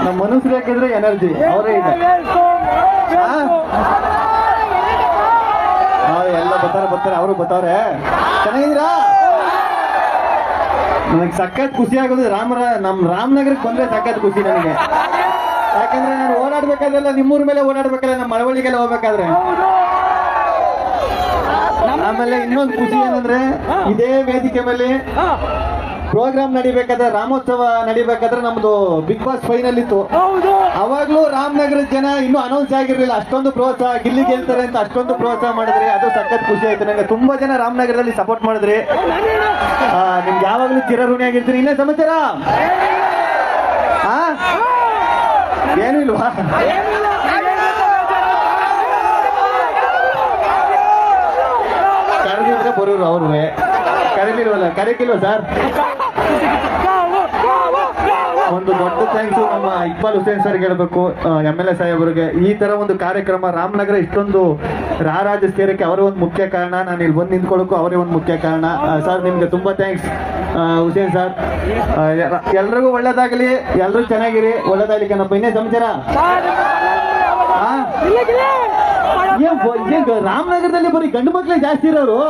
ನಮ್ಮ ಮನುಷ್ಯರು ಯಾಕಿದ್ರೆ ಎನರ್ಜಿ ಅವರೇ ಇದೆ. ಎಲ್ಲ ಬರ್ತಾರೆ ಅವರು ಬರ್ತಾವ್ರೆ. ಚೆನ್ನಾಗಿದ್ದೀರಾ? ನನಗೆ ಸಖತ್ ಖುಷಿ ಆಗೋದು ನಮ್ ರಾಮನಗರಕ್ಕೆ ಬಂದ್ರೆ ಸಖತ್ ಖುಷಿ ನನಗೆ. ಯಾಕಂದ್ರೆ ನಾನು ಓಡಾಡ್ಬೇಕಾದ್ರೆಲ್ಲ ನಿಮ್ಮೂರ್ ಮೇಲೆ ಓಡಾಡ್ಬೇಕಲ್ಲ, ನಮ್ಮ ಮಳವಳ್ಳಿಗೆಲ್ಲ ಹೋಗ್ಬೇಕಾದ್ರೆ. ಆಮೇಲೆ ಇನ್ನೊಂದು ಖುಷಿ ಏನಂದ್ರೆ ಇದೇ ವೇದಿಕೆ ಮೇಲೆ ಪ್ರೋಗ್ರಾಮ್ ನಡಿಬೇಕಾದ್ರೆ, ರಾಮೋತ್ಸವ ನಡಿಬೇಕಾದ್ರೆ ನಮ್ದು ಬಿಗ್ ಬಾಸ್ ಫೈನಲ್ ಇತ್ತು. ಅವಾಗ್ಲೂ ರಾಮನಗರದ ಜನ ಇನ್ನೂ ಅನೌನ್ಸ್ ಆಗಿರ್ಲಿಲ್ಲ, ಅಷ್ಟೊಂದು ಪ್ರೋತ್ಸಾಹ, ಗಿಲ್ಲಿ ಗೆಲ್ತಾರೆ ಅಂತ ಅಷ್ಟೊಂದು ಪ್ರೋತ್ಸಾಹ ಮಾಡಿದ್ರಿ. ಅದು ಸಖತ್ ಖುಷಿ ಆಯ್ತು ನಂಗೆ. ತುಂಬಾ ಜನ ರಾಮನಗರದಲ್ಲಿ ಸಪೋರ್ಟ್ ಮಾಡಿದ್ರಿ. ನಿಮ್ಗೆ ಯಾವಾಗ್ಲೂ ಚಿರಋಣಿ ಆಗಿರ್ತೀರಿ. ಇನ್ನೇ ಸಮಾಚಾರ ಏನು ಇಲ್ವಾ? ಕರೆದಿದ್ರೆ ಬರೋರು ಅವ್ರಿಗೆ. ಕರೀಕಿಲ್ವ ಸರ್? ಒಂದು ದೊಡ್ಡ ಥ್ಯಾಂಕ್ಸ್ ನಮ್ಮ ಇಕ್ಬಾಲ್ ಹುಸೇನ್ ಸರ್ ಹೇಳ್ಬೇಕು, MLA ಸಾಹೇಬರಿಗೆ. ಈ ತರ ಒಂದು ಕಾರ್ಯಕ್ರಮ ರಾಮನಗರ ಇಷ್ಟೊಂದು ರಾರಾಜ ಸೇರಕ್ಕೆ ಅವರೇ ಒಂದು ಮುಖ್ಯ ಕಾರಣ. ನಾನು ಇಲ್ಲಿ ಬಂದು ನಿಂತ್ಕೊಳ್ಳೋಕ್ಕೂ ಅವರೇ ಒಂದು ಮುಖ್ಯ ಕಾರಣ. ಸರ್ ನಿಮ್ಗೆ ತುಂಬಾ ಥ್ಯಾಂಕ್ಸ್ ಹುಸೇನ್ ಸರ್. ಎಲ್ರಿಗೂ ಒಳ್ಳೇದಾಗಲಿ, ಎಲ್ರೂ ಚೆನ್ನಾಗಿರಿ, ಒಳ್ಳೇದಾಗ್ಲಿ ಕಣಪ್ಪ. ಇನ್ನೇ ಸಮಾಚಾರ? ರಾಮನಗರದಲ್ಲಿ ಬರೀ ಗಂಡು ಮಕ್ಳೇ ಜಾಸ್ತಿ ಇರೋರು,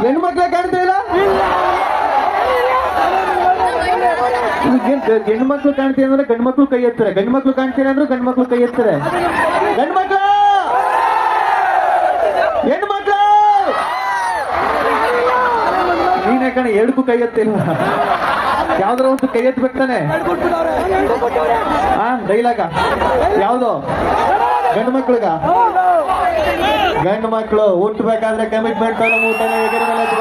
ಹೆಣ್ಣು ಮಕ್ಳೇ ಕಾಣ್ತಾ ಇಲ್ಲ. ಹೆಣ್ಣು ಮಕ್ಳು ಕಾಣ್ತೀವಿ ಅಂದ್ರೆ ಗಂಡು ಮಕ್ಳು ಕೈ ಎತ್ತಾರೆ, ಗಂಡು ಮಕ್ಳು ಕಾಣ್ತೀರ ಅಂದ್ರೆ ಗಂಡು ಮಕ್ಳು ಕೈ ಎತ್ತಾರೆ. ಗಂಡು ಮಕ್ಳು, ಹೆಣ್ಣು ಮಕ್ಳು ನೀನೇ ಕಣ, ಎರಡಕ್ಕೂ ಕೈ ಎತ್ತಿಲ್ಲ. ಯಾವ್ದಾರ ಒಂದು ಕೈ ಎತ್ತಬೇಕಾನೆ. ಡೈಲಾಗ ಯಾವ್ದು? ಗಂಡು ಮಕ್ಳಿಗ? ಗಂಡು ಮಕ್ಳು ಹುಟ್ಟಬೇಕಾದ್ರೆ ಕಮಿಟ್ಮೆಂಟ್ ನಾವು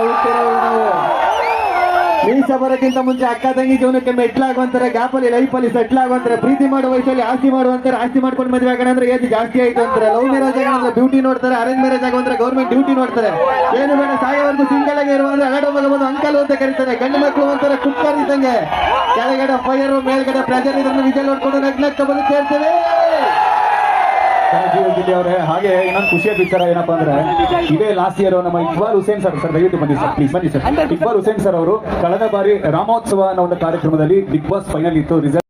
ಮೀಸ ಬರೋಕ್ಕಿಂತ ಮುಂಚೆ ಅಕ್ಕ ತಂಗಿ ಜೀವನಕ್ಕೆ ಮೆಟ್ಲಾಗುವಂತಾರೆ, ಗ್ಯಾಪಲ್ಲಿ ಲೈಫಲ್ಲಿ ಸೆಟ್ಲ್ ಆಗುವಂತಾರೆ, ಪ್ರೀತಿ ಮಾಡುವ ವಯಸ್ಸಲ್ಲಿ ಆಸ್ತಿ ಮಾಡುವಂತಾರೆ, ಆಸ್ತಿ ಮಾಡ್ಕೊಂಡು ಮದುವೆ ಆಗೋಣ ಏಜ್ ಜಾಸ್ತಿ ಆಯ್ತು ಅಂತಾರೆ, ಲವ್ ಮ್ಯಾರೇಜ್ ಆಗೋಣ ಬ್ಯೂಟಿ ನೋಡ್ತಾರೆ, ಅರೇಂಜ್ ಮ್ಯಾರೇಜ್ ಆಗುವಂತಾರೆ ಗೌರ್ಮೆಂಟ್ ಡ್ಯೂಟಿ ನೋಡ್ತಾರೆ, ಏನು ಬೇಡ ಸಾಯೋವರೆಗೂ ಸಿಂಗಲ್ ಆಗಿ ಇರುವಂದ್ರೆ ಅಗಡ ಮಗಬಹುದು ಅಂಕಲ್ ಅಂತ ಕರೀತಾರೆ. ಗಂಡು ಮಕ್ಕಳು ಅಂತಾರೆ ಕುಕ್ಕರ್ ಇದ್ದಂಗೆ, ಕೆಳಗಡೆ ಫೈರ್ ಮೇಲ್ಗಡೆ ಪ್ರೆಷರ್ ಇದ್ರನ್ನ ವಿಜಲ್ ನೋಡ್ಕೊಂಡು ನಗ್ನಗ್ತ ಬಂದು ಸೇರ್ತೇವೆ. ಅವರೇ ಹಾಗೆ ಇನ್ನೊಂದು ಖುಷಿಯ ವಿಚಾರ ಏನಪ್ಪಾ ಅಂದ್ರೆ, ಇದೇ ಲಾಸ್ಟ್ ಇಯರ್ ನಮ್ಮ ಇಕ್ಬಾಲ್ ಹುಸೇನ್ ಸರ್ ದಯವಿಟ್ಟು ಬನ್ನಿ ಸರ್, ಪ್ಲೀಸ್ ಬನ್ನಿ ಸರ್. ಇಕ್ಬಾಲ್ ಹುಸೇನ್ ಸರ್ ಅವರು ಕಳೆದ ಬಾರಿ ರಾಮೋತ್ಸವ ಅನ್ನೋ ಒಂದು ಕಾರ್ಯಕ್ರಮದಲ್ಲಿ ಬಿಗ್ ಬಾಸ್ ಫೈನಲ್ ಇತ್ತು.